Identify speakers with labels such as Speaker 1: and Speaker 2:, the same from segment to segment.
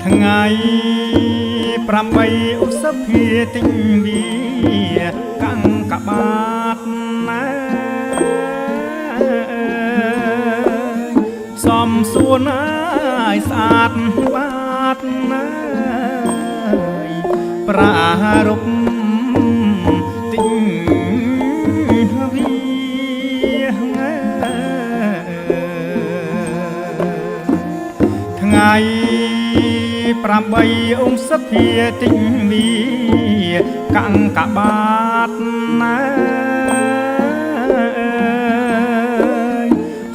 Speaker 1: ថ្ងៃ8ឧសភាទិញវាកាំងកបាតណាសំសួនហើយស្អាតបាតណាប្រារព្ធទិញវាថ្ងៃ8ឧសភាទិញវាកាំងកបាតណា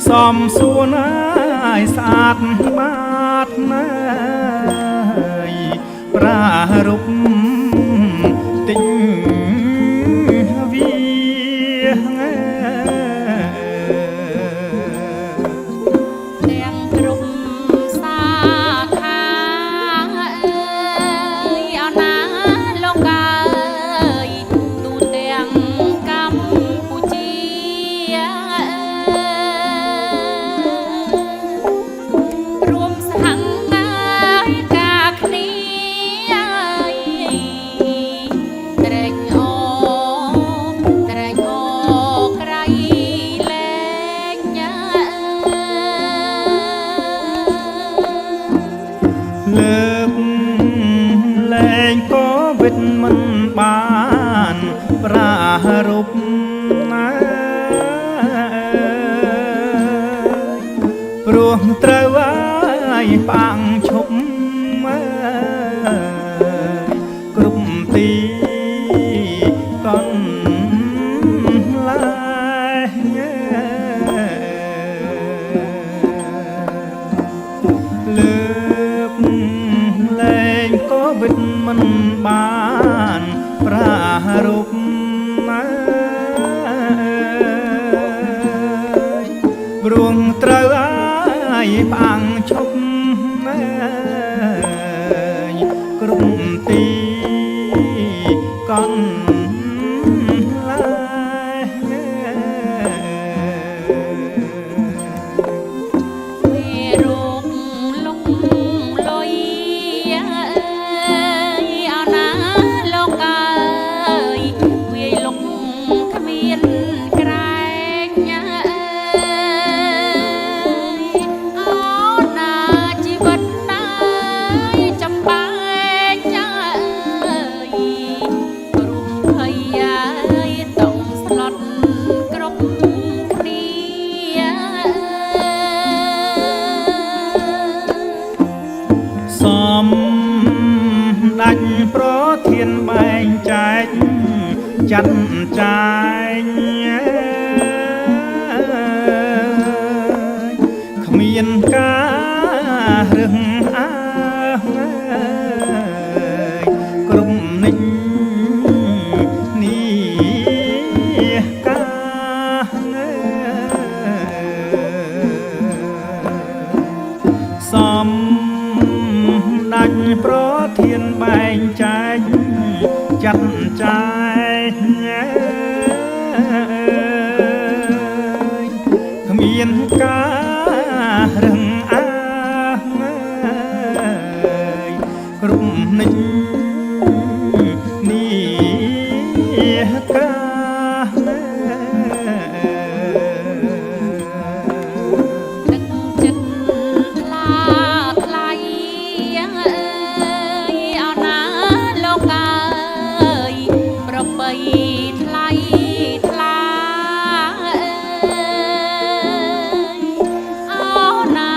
Speaker 1: សំសួនហើយស្អាតបាតណាប្រារព្ធទិញវា
Speaker 2: ទាំងគ្រប់សាខាអើយអណាលោកអើយទូទាំងកម្ពុជារួមសហការការគ្នាត្រេកអរក្រៃលែង
Speaker 1: លើកលែងក៏វិតមិនបានប្រារព្ធណាព្រោះត្រូវហើយផ្អាំងឈប់គ្រប់ទីកន្លែងលើកលែងក៏វិតមិនបានប្រារព្ធណាព្រោះត្រូវហើយផ្អាំងឈប់គ្រប់ទីកន្លែង
Speaker 2: មេរោគលំលុយអណាលោកអើយវាយលុកគ្មានក្រែងអូណាជីវិតណាយចំបែកព្រោះភ័យต้องស្លុតគ្រប់គ្នា
Speaker 1: សំដាច់ប្រធានបែងចែកចាត់ចែងគ្មានការរឹងអាគ្រប់និចនេះការសំដាច់ប្រធានបែងចែកចាត់ចែងគ្មានការរឹងអាគ្រប់និចនេះការ
Speaker 2: ទឹកចិត្តថ្លាថ្លៃអណាលោកអើយប្របីថ្លៃថ្លាអូណា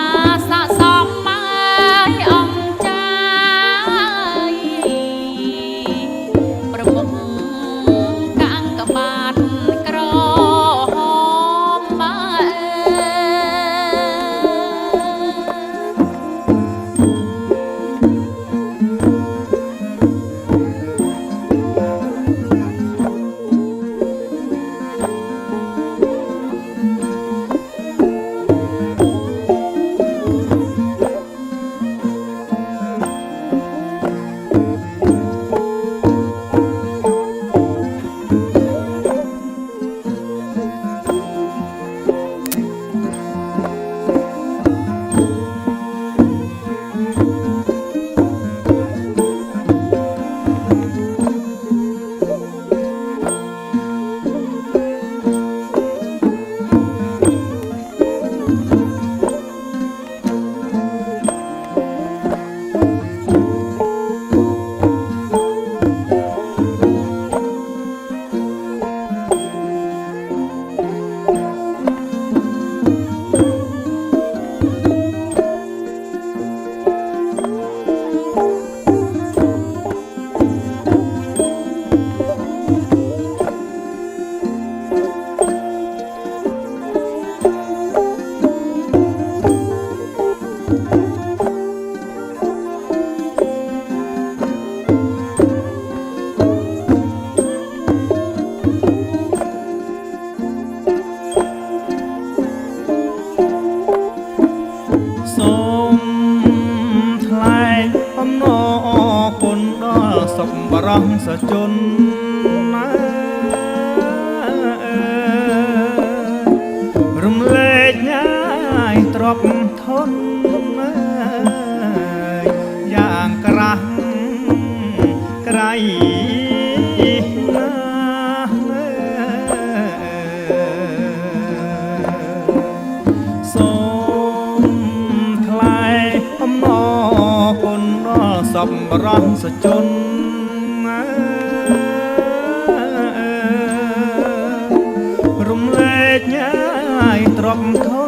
Speaker 1: សពបរោះសជន រំលែកញ៉ាយទ្របធនយ៉ាងក្រាស់ក្រៃណាសូមថ្លែងអំណរគុណដល់សពបរោះសជនរំលែកញ៉ាយទ្របធន